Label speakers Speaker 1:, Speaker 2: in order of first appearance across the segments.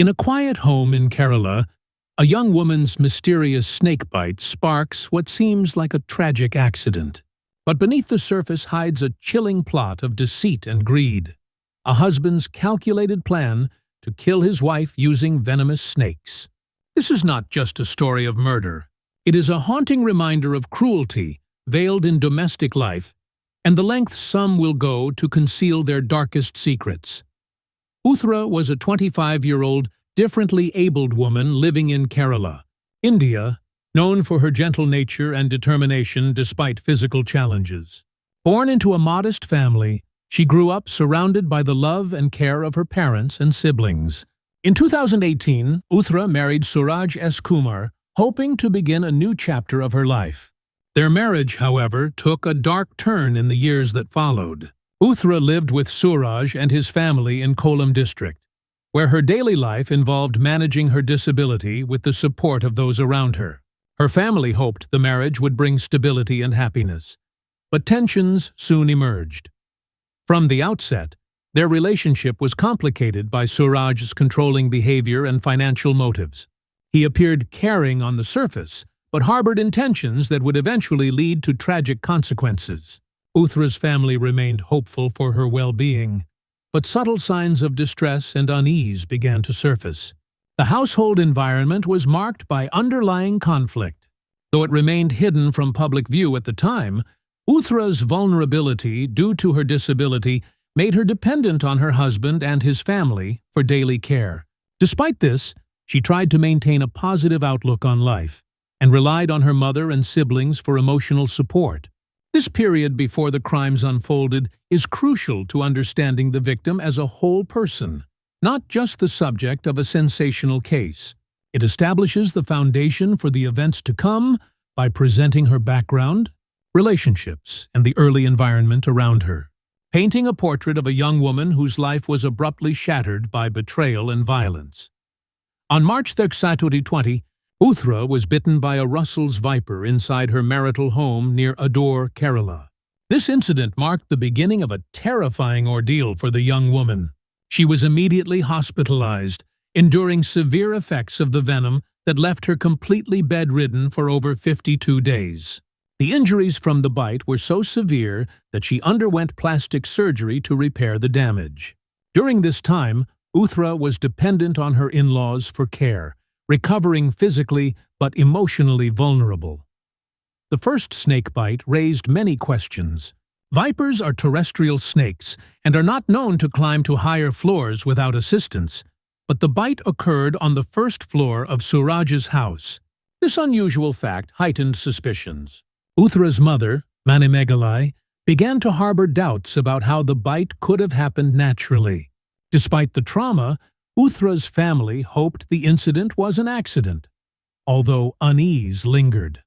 Speaker 1: In a quiet home in Kerala, a young woman's mysterious snakebite sparks what seems like a tragic accident. But beneath the surface hides a chilling plot of deceit and greed. A husband's calculated plan to kill his wife using venomous snakes. This is not just a story of murder. It is a haunting reminder of cruelty veiled in domestic life and the lengths some will go to conceal their darkest secrets. Uthra was a 25-year-old, differently abled woman living in Kerala, India, known for her gentle nature and determination despite physical challenges. Born into a modest family, she grew up surrounded by the love and care of her parents and siblings. In 2018, Uthra married Suraj S. Kumar, hoping to begin a new chapter of her life. Their marriage, however, took a dark turn in the years that followed. Uthra lived with Suraj and his family in Kollam district, where her daily life involved managing her disability with the support of those around her. Her family hoped the marriage would bring stability and happiness, but tensions soon emerged. From the outset, their relationship was complicated by Suraj's controlling behavior and financial motives. He appeared caring on the surface, but harbored intentions that would eventually lead to tragic consequences. Uthra's family remained hopeful for her well-being, but subtle signs of distress and unease began to surface. The household environment was marked by underlying conflict. Though it remained hidden from public view at the time, Uthra's vulnerability due to her disability made her dependent on her husband and his family for daily care. Despite this, she tried to maintain a positive outlook on life and relied on her mother and siblings for emotional support. This period before the crimes unfolded is crucial to understanding the victim as a whole person, not just the subject of a sensational case. It establishes the foundation for the events to come by presenting her background, relationships, and the early environment around her, painting a portrait of a young woman whose life was abruptly shattered by betrayal and violence. On March 3, 2020, Uthra was bitten by a Russell's viper inside her marital home near Adur, Kerala. This incident marked the beginning of a terrifying ordeal for the young woman. She was immediately hospitalized, enduring severe effects of the venom that left her completely bedridden for over 52 days. The injuries from the bite were so severe that she underwent plastic surgery to repair the damage. During this time, Uthra was dependent on her in-laws for care, recovering physically but emotionally vulnerable. The first snakebite raised many questions. Vipers are terrestrial snakes and are not known to climb to higher floors without assistance, but the bite occurred on the first floor of Suraj's house. This unusual fact heightened suspicions. Uthra's mother, Manimegalai, began to harbor doubts about how the bite could have happened naturally. Despite the trauma, Uthra's family hoped the incident was an accident, although unease lingered.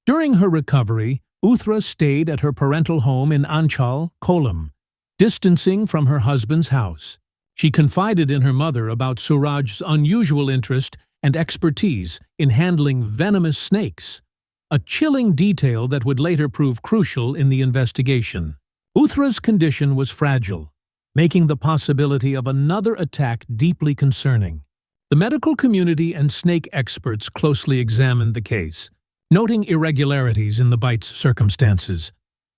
Speaker 1: During her recovery, Uthra stayed at her parental home in Anchal, Kollam, distancing from her husband's house. She confided in her mother about Suraj's unusual interest and expertise in handling venomous snakes, a chilling detail that would later prove crucial in the investigation. Uthra's condition was fragile, making the possibility of another attack deeply concerning. The medical community and snake experts closely examined the case, noting irregularities in the bite's circumstances,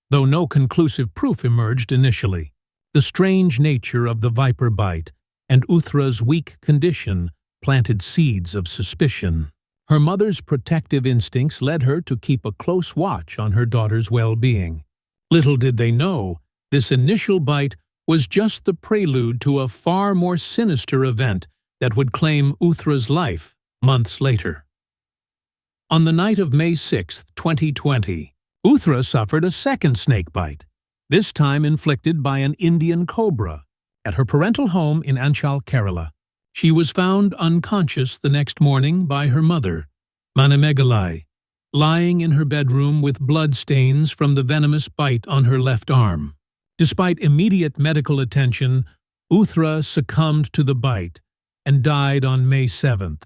Speaker 1: though no conclusive proof emerged initially. The strange nature of the viper bite and Uthra's weak condition planted seeds of suspicion. Her mother's protective instincts led her to keep a close watch on her daughter's well-being. Little did they know, this initial bite was just the prelude to a far more sinister event that would claim Uthra's life months later. On the night of May 6, 2020, Uthra suffered a second snakebite, this time inflicted by an Indian cobra, at her parental home in Anchal, Kerala. She was found unconscious the next morning by her mother, Manimegalai, lying in her bedroom with blood stains from the venomous bite on her left arm. Despite immediate medical attention, Uthra succumbed to the bite and died on May 7th.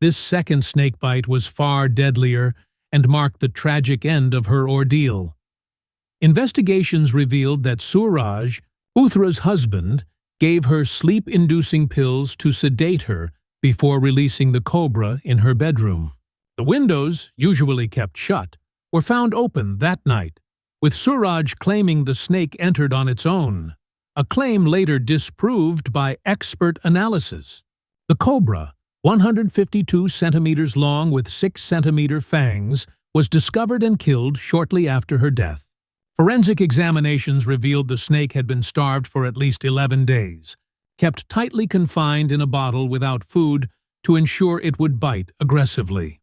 Speaker 1: This second snakebite was far deadlier and marked the tragic end of her ordeal. Investigations revealed that Suraj, Uthra's husband, gave her sleep-inducing pills to sedate her before releasing the cobra in her bedroom. The windows, usually kept shut, were found open that night, with Suraj claiming the snake entered on its own, a claim later disproved by expert analysis. The cobra, 152 centimeters long with 6-centimeter fangs, was discovered and killed shortly after her death. Forensic examinations revealed the snake had been starved for at least 11 days, kept tightly confined in a bottle without food to ensure it would bite aggressively.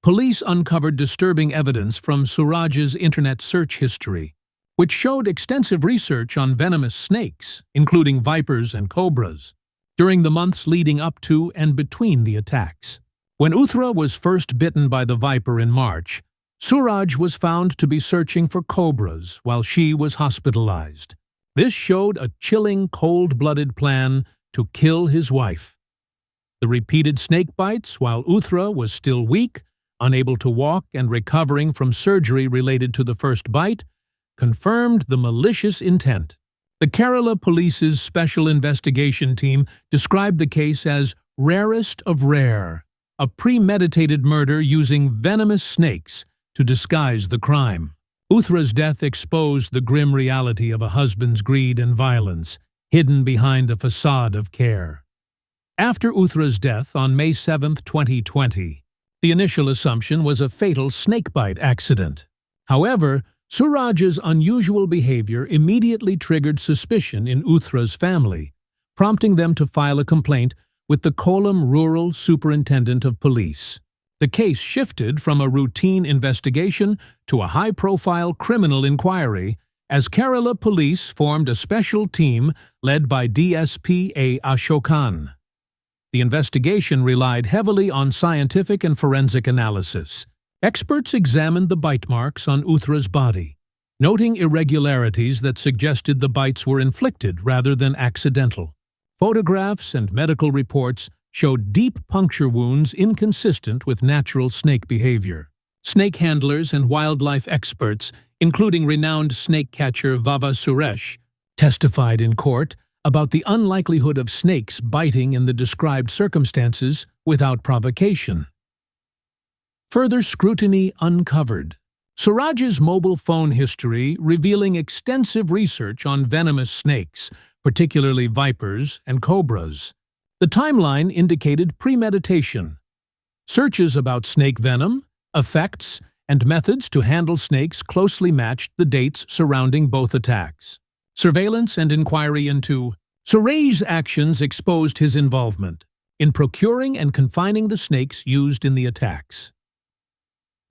Speaker 1: Police uncovered disturbing evidence from Suraj's internet search history, which showed extensive research on venomous snakes, including vipers and cobras, during the months leading up to and between the attacks. When Uthra was first bitten by the viper in March, Suraj was found to be searching for cobras while she was hospitalized. This showed a chilling, cold-blooded plan to kill his wife. The repeated snake bites while Uthra was still weak, unable to walk and recovering from surgery related to the first bite, confirmed the malicious intent. The Kerala Police's Special Investigation Team described the case as rarest of rare, a premeditated murder using venomous snakes to disguise the crime. Uthra's death exposed the grim reality of a husband's greed and violence, hidden behind a facade of care. After Uthra's death on May 7, 2020, the initial assumption was a fatal snakebite accident. However, Suraj's unusual behavior immediately triggered suspicion in Uthra's family, prompting them to file a complaint with the Kollam Rural Superintendent of Police. The case shifted from a routine investigation to a high-profile criminal inquiry as Kerala Police formed a special team led by DSP A. Ashokan. The investigation relied heavily on scientific and forensic analysis. Experts examined the bite marks on Uthra's body, noting irregularities that suggested the bites were inflicted rather than accidental. Photographs and medical reports showed deep puncture wounds inconsistent with natural snake behavior. Snake handlers and wildlife experts, including renowned snake catcher Vava Suresh, testified in court about the unlikelihood of snakes biting in the described circumstances without provocation. Further scrutiny uncovered Suraj's mobile phone history, revealing extensive research on venomous snakes, particularly vipers and cobras. The timeline indicated premeditation. Searches about snake venom, effects, and methods to handle snakes closely matched the dates surrounding both attacks. Surveillance and inquiry into Suraj's actions exposed his involvement in procuring and confining the snakes used in the attacks.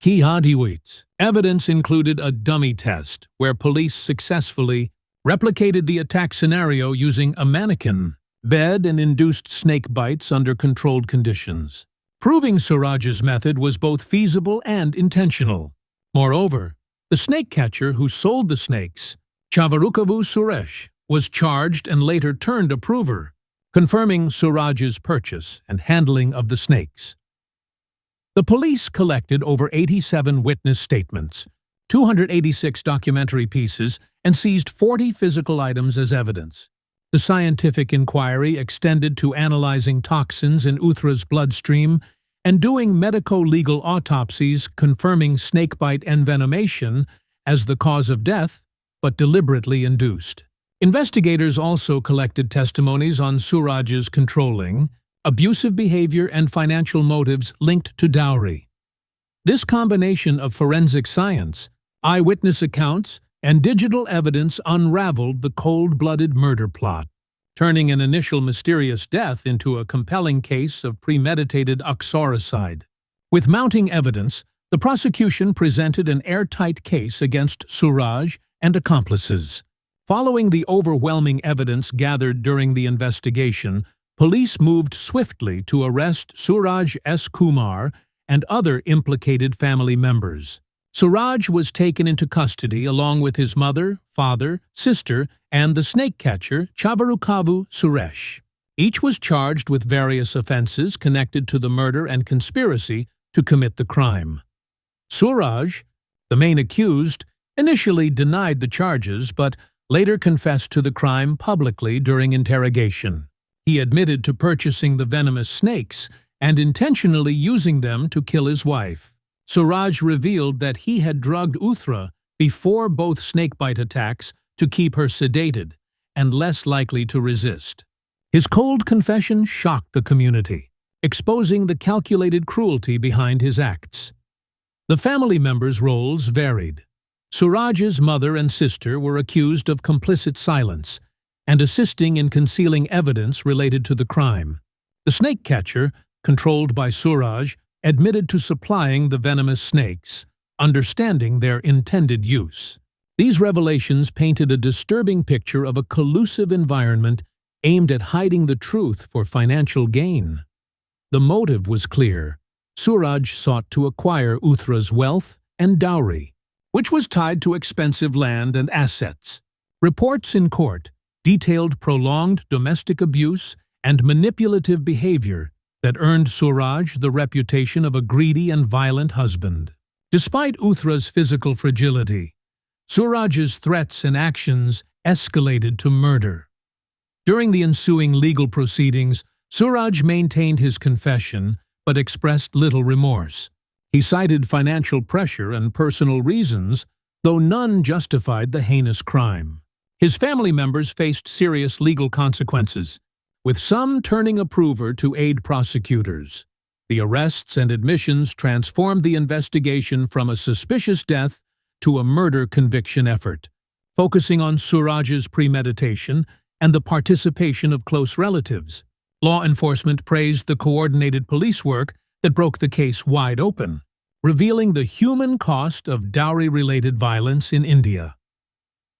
Speaker 1: Key hardware evidence included a dummy test where police successfully replicated the attack scenario using a mannequin, bed, and induced snake bites under controlled conditions, proving Suraj's method was both feasible and intentional. Moreover, the snake catcher who sold the snakes, Chavarukavu Suresh, was charged and later turned approver, confirming Suraj's purchase and handling of the snakes. The police collected over 87 witness statements, 286 documentary pieces, and seized 40 physical items as evidence. The scientific inquiry extended to analyzing toxins in Uthra's bloodstream and doing medico-legal autopsies confirming snakebite envenomation as the cause of death, but deliberately induced. Investigators also collected testimonies on Suraj's controlling, abusive behavior and financial motives linked to dowry. This combination of forensic science, eyewitness accounts, and digital evidence unraveled the cold-blooded murder plot, turning an initial mysterious death into a compelling case of premeditated uxoricide. With mounting evidence, the prosecution presented an airtight case against Suraj and accomplices. Following the overwhelming evidence gathered during the investigation, police moved swiftly to arrest Suraj S. Kumar and other implicated family members. Suraj was taken into custody along with his mother, father, sister, and the snake catcher Chavarukavu Suresh. Each was charged with various offenses connected to the murder and conspiracy to commit the crime. Suraj, the main accused, initially denied the charges but later confessed to the crime publicly during interrogation. He admitted to purchasing the venomous snakes and intentionally using them to kill his wife. Suraj revealed that he had drugged Uthra before both snakebite attacks to keep her sedated and less likely to resist. His cold confession shocked the community, exposing the calculated cruelty behind his acts. The family members' roles varied. Suraj's mother and sister were accused of complicit silence and assisting in concealing evidence related to the crime. The snake catcher, controlled by Suraj, admitted to supplying the venomous snakes, understanding their intended use. These revelations painted a disturbing picture of a collusive environment aimed at hiding the truth for financial gain. The motive was clear. Suraj sought to acquire Uthra's wealth and dowry, which was tied to expensive land and assets. Reports in court detailed prolonged domestic abuse and manipulative behavior that earned Suraj the reputation of a greedy and violent husband. Despite Uthra's physical fragility, Suraj's threats and actions escalated to murder. During the ensuing legal proceedings, Suraj maintained his confession but expressed little remorse. He cited financial pressure and personal reasons, though none justified the heinous crime. His family members faced serious legal consequences, with some turning a prover to aid prosecutors. The arrests and admissions transformed the investigation from a suspicious death to a murder conviction effort, focusing on Suraj's premeditation and the participation of close relatives. Law enforcement praised the coordinated police work that broke the case wide open, revealing the human cost of dowry-related violence in India.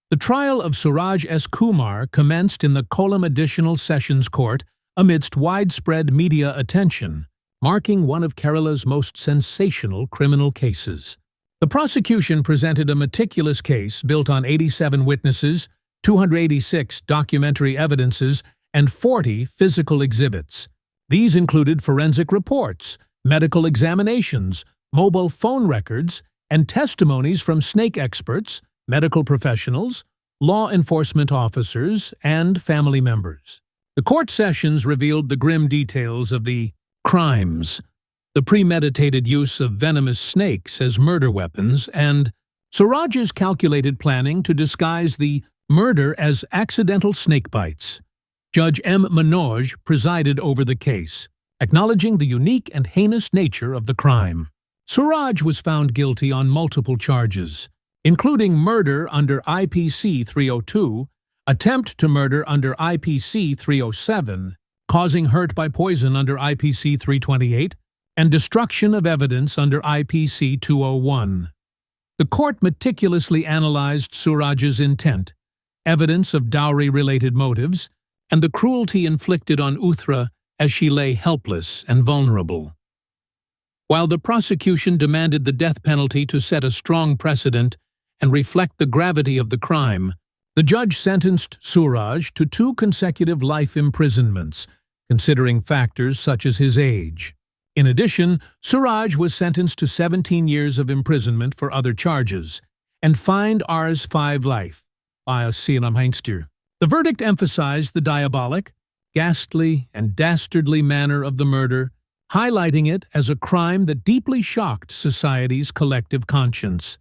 Speaker 1: The trial of Suraj S. Kumar commenced in the Kollam Additional Sessions Court amidst widespread media attention, marking one of Kerala's most sensational criminal cases. The prosecution presented a meticulous case built on 87 witnesses, 286 documentary evidences, and 40 physical exhibits. These included forensic reports, medical examinations, mobile phone records, and testimonies from snake experts, medical professionals, law enforcement officers, and family members. The court sessions revealed the grim details of the crimes, the premeditated use of venomous snakes as murder weapons, and Suraj's calculated planning to disguise the murder as accidental snake bites. Judge M. Manoj presided over the case, acknowledging the unique and heinous nature of the crime. Suraj was found guilty on multiple charges, including murder under IPC 302, attempt to murder under IPC 307, causing hurt by poison under IPC 328, and destruction of evidence under IPC 201. The court meticulously analyzed Suraj's intent, evidence of dowry-related motives, and the cruelty inflicted on Uthra as she lay helpless and vulnerable. While the prosecution demanded the death penalty to set a strong precedent and reflect the gravity of the crime, the judge sentenced Suraj to 2 consecutive life imprisonments, considering factors such as his age. In addition, Suraj was sentenced to 17 years of imprisonment for other charges and fined Rs 5 life. The verdict emphasized the diabolic, ghastly, and dastardly manner of the murder, highlighting it as a crime that deeply shocked society's collective conscience.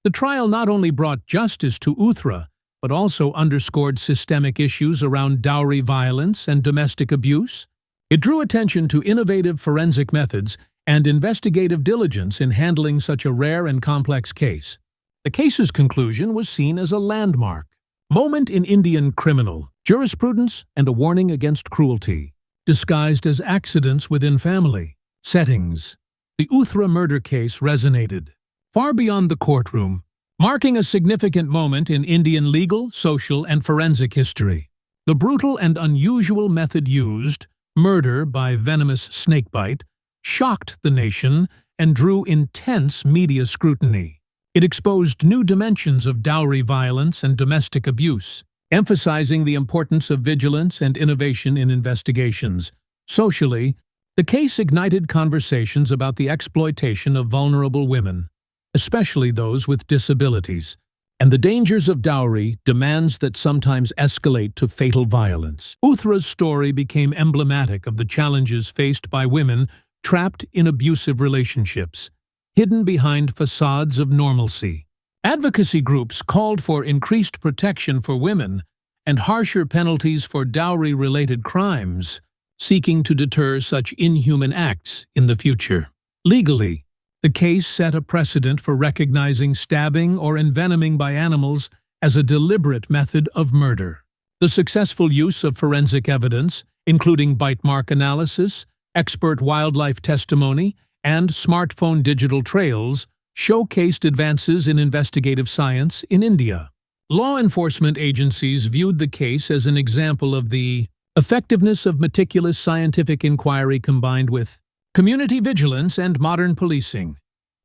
Speaker 1: The trial not only brought justice to Uthra, but also underscored systemic issues around dowry violence and domestic abuse. It drew attention to innovative forensic methods and investigative diligence in handling such a rare and complex case. The case's conclusion was seen as a landmark moment in Indian criminal jurisprudence and a warning against cruelty, disguised as accidents within family settings. The Uthra murder case resonated far beyond the courtroom, marking a significant moment in Indian legal, social, and forensic history. The brutal and unusual method used, murder by venomous snakebite, shocked the nation and drew intense media scrutiny. It exposed new dimensions of dowry violence and domestic abuse, emphasizing the importance of vigilance and innovation in investigations. Socially, the case ignited conversations about the exploitation of vulnerable women, especially those with disabilities. and the dangers of dowry, demands that sometimes escalate to fatal violence. Uthra's story became emblematic of the challenges faced by women trapped in abusive relationships, hidden behind facades of normalcy. Advocacy groups called for increased protection for women and harsher penalties for dowry-related crimes, seeking to deter such inhuman acts in the future. Legally, the case set a precedent for recognizing stabbing or envenoming by animals as a deliberate method of murder. The successful use of forensic evidence, including bite mark analysis, expert wildlife testimony, and smartphone digital trails, showcased advances in investigative science in India. Law enforcement agencies viewed the case as an example of the effectiveness of meticulous scientific inquiry combined with community vigilance and modern policing.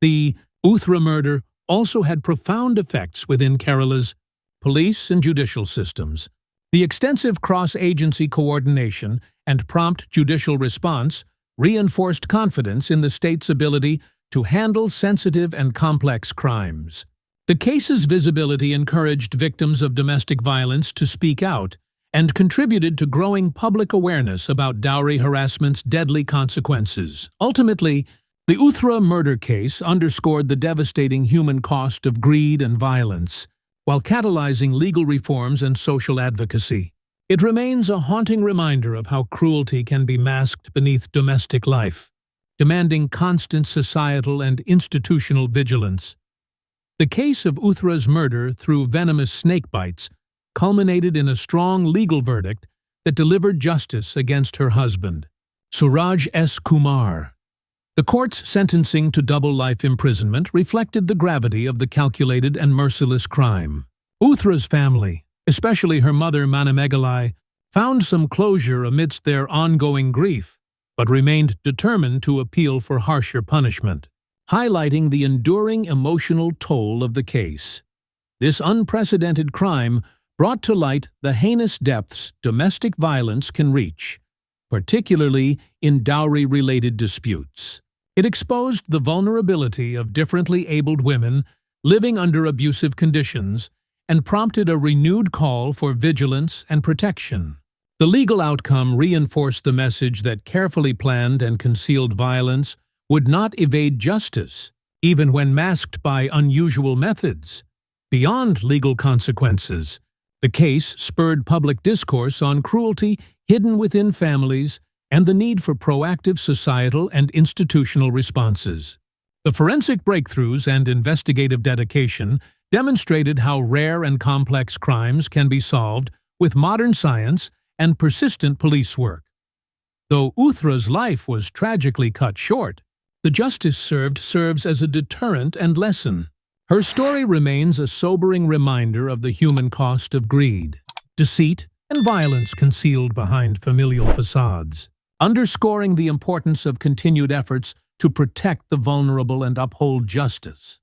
Speaker 1: The Uthra murder also had profound effects within Kerala's police and judicial systems. The extensive cross-agency coordination and prompt judicial response reinforced confidence in the state's ability to handle sensitive and complex crimes. The case's visibility encouraged victims of domestic violence to speak out and contributed to growing public awareness about dowry harassment's deadly consequences. Ultimately, the Uthra murder case underscored the devastating human cost of greed and violence, while catalyzing legal reforms and social advocacy. It remains a haunting reminder of how cruelty can be masked beneath domestic life, demanding constant societal and institutional vigilance. The case of Uthra's murder through venomous snake bites culminated in a strong legal verdict that delivered justice against her husband, Suraj S. Kumar. The court's sentencing to double life imprisonment reflected the gravity of the calculated and merciless crime. Uthra's family, especially her mother Manamegalai, found some closure amidst their ongoing grief, but remained determined to appeal for harsher punishment, highlighting the enduring emotional toll of the case. This unprecedented crime brought to light the heinous depths domestic violence can reach, particularly in dowry-related disputes. It exposed the vulnerability of differently abled women living under abusive conditions and prompted a renewed call for vigilance and protection. The legal outcome reinforced the message that carefully planned and concealed violence would not evade justice, even when masked by unusual methods. Beyond legal consequences, the case spurred public discourse on cruelty hidden within families and the need for proactive societal and institutional responses. The forensic breakthroughs and investigative dedication demonstrated how rare and complex crimes can be solved with modern science and persistent police work. Though Uthra's life was tragically cut short, the justice serves as a deterrent and lesson. Her story remains a sobering reminder of the human cost of greed, deceit, and violence concealed behind familial facades, underscoring the importance of continued efforts to protect the vulnerable and uphold justice.